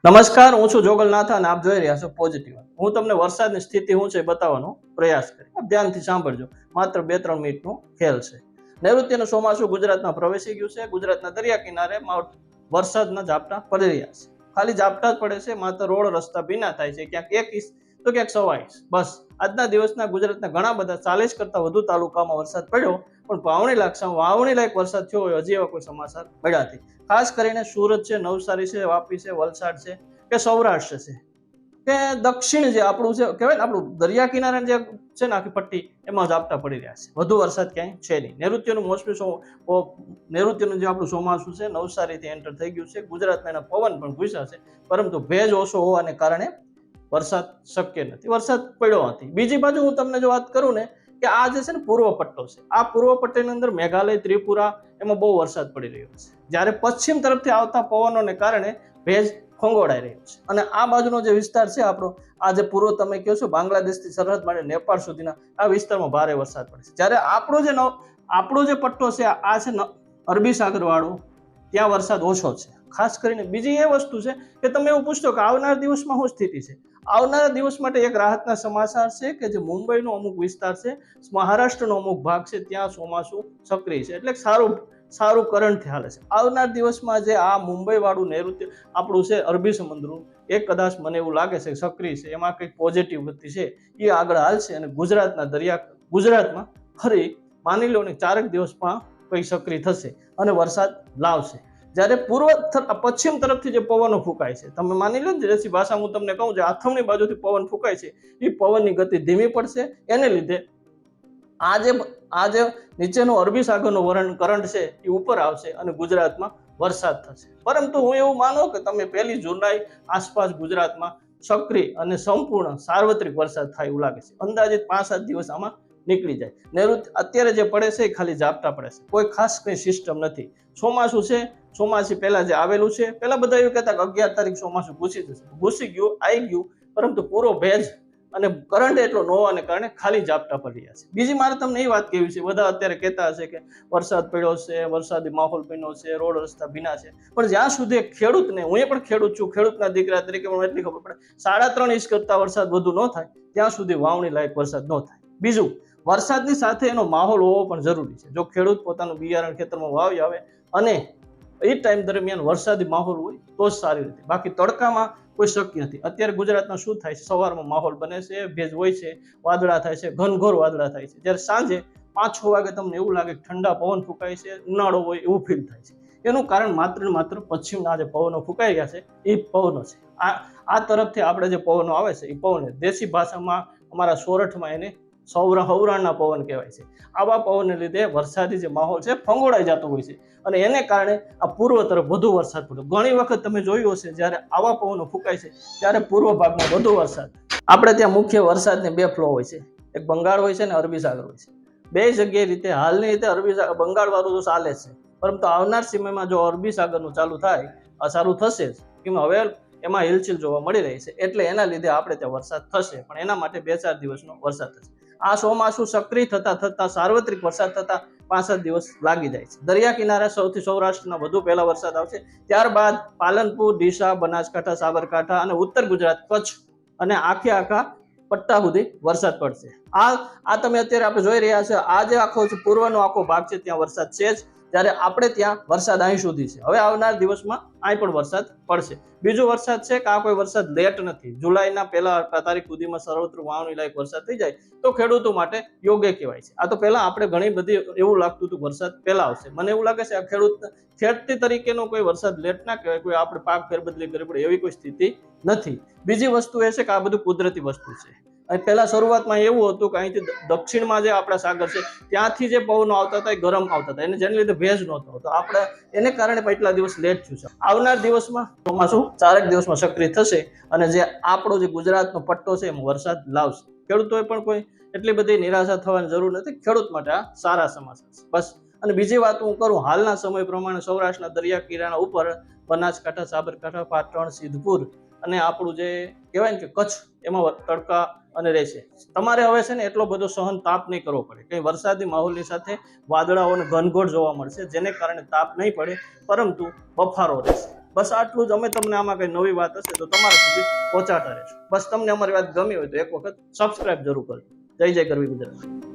નમસ્કાર, હું છું જોગલનાથ અને આપ જોઈ રહ્યા છો પોઝિટિવ. હું તમને વરસાદની સ્થિતિ શું છે બતાવવાનો પ્રયાસ કરી. આપ ધ્યાનથી સાંભળજો. માત્ર 2-3 મિનિટનો ખેલ છે. નૈઋત્યનું ચોમાસું ગુજરાતમાં પ્રવેશી ગયું છે. ગુજરાતના દરિયા કિનારે વરસાદના ઝાપટા પડી રહ્યા છે. ખાલી ઝાપટા જ પડે છે, માત્ર રોડ રસ્તા ભીના થાય છે. ક્યાંક 1 ઇંચ તો ક્યાંક 1.25 ઇંચ. બસ આજના દિવસના ગુજરાતના ઘણા બધા 40 કરતા વધુ તાલુકામાં વરસાદ પડ્યો, પણ વાવણી લાયક વરસાદ થયો હોય હજી એવા કોઈ સમાચાર મળ્યા નથી. ખાસ કરીને સુરત છે, નવસારી છે, વાપી છે, વલસાડ છે કે સૌરાષ્ટ્ર છે કે દક્ષિણ જે આપણું છે કહેવાય ને, આપણું દરિયા કિનારે જે છે ને આખી પટ્ટી, એમાં ઝાપટા પડી રહ્યા છે. વધુ વરસાદ ક્યાંય છે નહીં. નૈઋત્યનું જે આપણું ચોમાસું છે નવસારીથી એન્ટર થઈ ગયું છે. ગુજરાતમાં એના પવન પણ ઘૂસ્યા છે, પરંતુ ભેજ ઓછો હોવાને કારણે વરસાદ શક્ય નથી. વરસાદ પડ્યો નથી. બીજી બાજુ હું તમને જો વાત કરું ને કે આ જે છે ને પૂર્વ પટ્ટો છે, આ પૂર્વ પટ્ટીની અંદર મેઘાલય, ત્રિપુરા એમાં બહુ વરસાદ પડી રહ્યો છે. જ્યારે પશ્ચિમ તરફથી આવતા પવનોને કારણે ભેજ ખંગોળાઈ રહ્યો છે. અને આ બાજુનો જે વિસ્તાર છે આપણો, આ જે પૂર્વ તમે કહો છો બાંગ્લાદેશથી સરહદ માટે નેપાળ સુધીના આ વિસ્તારમાં ભારે વરસાદ પડે છે. જ્યારે આપણો જે પટ્ટો છે આ છે અરબી સાગર વાળો, ત્યાં વરસાદ ઓછો છે. ખાસ કરીને બીજી એ વસ્તુ છે કે તમે એવું પૂછતો કે આવનારા દિવસમાં શું સ્થિતિ છે. આવનારા દિવસ માટે એક રાહતના સમાચાર છે કે જે મુંબઈનો અમુક વિસ્તાર છે, મહારાષ્ટ્રનો અમુક ભાગ છે, ત્યાં ચોમાસું સક્રિય છે, એટલે સારું કરંટથી હાલે છે. આવનાર દિવસમાં જે આ મુંબઈ વાળું નૈઋત્ય આપણું છે અરબી સમુદ્રનું, એ કદાચ મને એવું લાગે છે સક્રિય છે, એમાં કંઈક પોઝિટિવ ગતિ છે, એ આગળ હાલશે અને ગુજરાતમાં ફરી માની લો ને 4 દિવસમાં કંઈ સક્રિય થશે અને વરસાદ લાવશે. જ્યારે પશ્ચિમ તરફથી જે પવનો ફૂંકાય છે, તમે માની લો ને દેશી ભાષા હું તમને કહું, જે આથમણી બાજુથી પવન ફૂંકાય છે, એ પવનની ગતિ ધીમી પડશે. એને લીધે આ જે નીચેનો અરબી સાગરનો કરંટ છે એ ઉપર આવશે અને ગુજરાતમાં વરસાદ થશે. પરંતુ હું એવું માનો કે તમે 1 જુલાઈ આસપાસ ગુજરાતમાં સક્રિય અને સંપૂર્ણ સાર્વત્રિક વરસાદ થાય એવું લાગે છે. અંદાજિત 5-7 દિવસ આમાં નીકળી જાય. નૈઋત્ય અત્યારે જે પડે છે એ ખાલી ઝાપટા પડે છે, કોઈ ખાસ કંઈ સિસ્ટમ નથી. ચોમાસું છે, ચોમાસી પહેલા જે આવેલું છે, પહેલા બધા એવું કહેતા કે 11 તારીખ ચોમાસું ઘૂસી ગયું, આવી ગયું, પરંતુ પૂરો ભેજ અને કરંટ એટલો ન હોવાને કારણે ખાલી ઝાપટા પડી રહ્યા છે. બીજી મારે તમને એ વાત કહેવી છે, બધા અત્યારે કહેતા હશે કે વરસાદ પડ્યો છે, વરસાદી માહોલ બન્યો છે, રોડ રસ્તા ભીના છે, પણ જ્યાં સુધી ખેડૂતને, હું પણ ખેડૂત છું, ખેડૂતના દીકરા તરીકે મને એટલી ખબર પડે, 3.5 ઇંચ કરતા વરસાદ વધુ ન થાય ત્યાં સુધી વાવણી લાયક વરસાદ ન થાય. બીજું, વરસાદની સાથે એનો માહોલ હોવો પણ જરૂરી છે. જો ખેડૂત પોતાનું બિયારણ ખેતરમાં વાવી આવે અને એ ટાઈમ દરમિયાન વરસાદી માહોલ હોય તો જ સારી રીતે, બાકી તડકામાં કોઈ શક્ય નથી. અત્યારે ગુજરાતમાં શું થાય છે, સવારમાં માહોલ બને છે, ભેજ હોય છે, વાદળા થાય છે, ઘનઘોર વાદળા થાય છે. જ્યારે સાંજે 5-6 વાગે તમને એવું લાગે ઠંડા પવન ફૂંકાય છે, ઉનાળો હોય એવું ફીલ થાય છે. એનું કારણ માત્ર પશ્ચિમના જે પવનો ફૂંકાઈ ગયા છે એ પવનો છે. આ તરફથી આપણે જે પવનો આવે છે એ પવન, દેશી ભાષામાં અમારા સોરઠમાં એને હવરાણના પવન કહેવાય છે. આવા પવનને લીધે વરસાદી જે માહોલ છે ફંગોળાઈ જતો હોય છે અને એને કારણે આ પૂર્વ તરફ વધુ વરસાદ પડ્યો. ઘણી વખત તમે જોયું હશે જ્યારે આવા પવનો ફૂંકાય છે ત્યારે પૂર્વ ભાગમાં વધુ વરસાદ. આપણે ત્યાં મુખ્ય વરસાદને 2 ફ્લો હોય છે, એક બંગાળ હોય છે અને અરબી સાગર હોય છે. 2 જગ્યાએ રીતે હાલની રીતે બંગાળ વાળું તો ચાલે છે, પરંતુ આવનાર સમયમાં જો અરબી સાગરનું ચાલુ થશે, હવે એમાં હિલચિલ જોવા મળી રહી છે, એટલે એના લીધે આપણે ત્યાં વરસાદ થશે, પણ એના માટે 2-4 દિવસનો વરસાદ થશે. આ ચોમાસું સક્રિય થતા સાર્વત્રિક વરસાદ થતા 5-7 દિવસ લાગી જાય છે. દરિયા કિનારે સૌરાષ્ટ્રના વધુ પહેલા વરસાદ આવશે, ત્યારબાદ પાલનપુર, ડીસા, બનાસકાંઠા, સાબરકાંઠા અને ઉત્તર ગુજરાત, કચ્છ અને આખા પટ્ટા સુધી વરસાદ પડશે. આ તમે અત્યારે આપણે જોઈ રહ્યા છે, આ જે આખો પૂર્વનો આખો ભાગ છે ત્યાં વરસાદ છે જ, જ્યારે આપણે ત્યાં વરસાદ અહીં સુધી છે. હવે આવનાર દિવસમાં અહીં પણ વરસાદ પડશે. બીજો વરસાદ છે કે આ કોઈ વરસાદ લેટ નથી. જુલાઈના પહેલા તારીખ સુધીમાં સર્વત્ર વાવણી લાયક વરસાદ થઈ જાય તો ખેડૂતો માટે યોગ્ય કહેવાય છે. આ તો પહેલા આપણે ઘણી બધી એવું લાગતું હતું વરસાદ પહેલા આવશે. મને એવું લાગે છે આ ખેડૂત તરીકેનો કોઈ વરસાદ લેટ ના કહેવાય, કોઈ આપણે પાક ફેરબદલી કરવી પડે એવી કોઈ સ્થિતિ નથી. બીજી વસ્તુ એ છે કે આ બધું કુદરતી વસ્તુ છે. અને પહેલા શરૂઆતમાં એવું હતું કે અહીંથી દક્ષિણમાં જે આપણા સાગર છે ત્યાંથી જે પવનો આવતા હતા એ ગરમ આવતા હતા, જેને લીધે ભેજ નહોતો હોતો. આપણે એને કારણે એટલા દિવસ લેટ થયું છે. આવનાર દિવસમાં ચોમાસું 4 દિવસમાં સક્રિય થશે અને જે આપણો જે ગુજરાતનો પટ્ટો છે એમાં વરસાદ લાવશે. ખેડૂતોએ પણ કોઈ એટલી બધી નિરાશા થવાની જરૂર નથી. ખેડૂત માટે આ સારા સમાચાર છે બસ. અને બીજી વાત હું કરું, હાલના સમય પ્રમાણે સૌરાષ્ટ્રના દરિયા કિનારા ઉપર બનાસકાંઠા, સાબરકાંઠા, પાટણ, સિદ્ધપુર અને આપણું જે કહેવાય ને કે કચ્છ, એમાં તડકા અને રહેશે. તમારે હવે છે ને એટલો બધો સહન તાપ નહીં કરવો પડે. કંઈ વરસાદી માહોલની સાથે વાદળાઓ અને ઘનઘોર જોવા મળશે, જેને કારણે તાપ નહીં પડે પરંતુ બફારો રહેશે. બસ આટલું જ. અમે તમને આમાં કઈ નવી વાત હશે તો તમારા સુધી પહોંચાડતા રહેશું. બસ તમને અમારી વાત ગમી હોય તો એક વખત સબસ્ક્રાઇબ જરૂર કરજો. જય જય ગરવી ગુજરાત.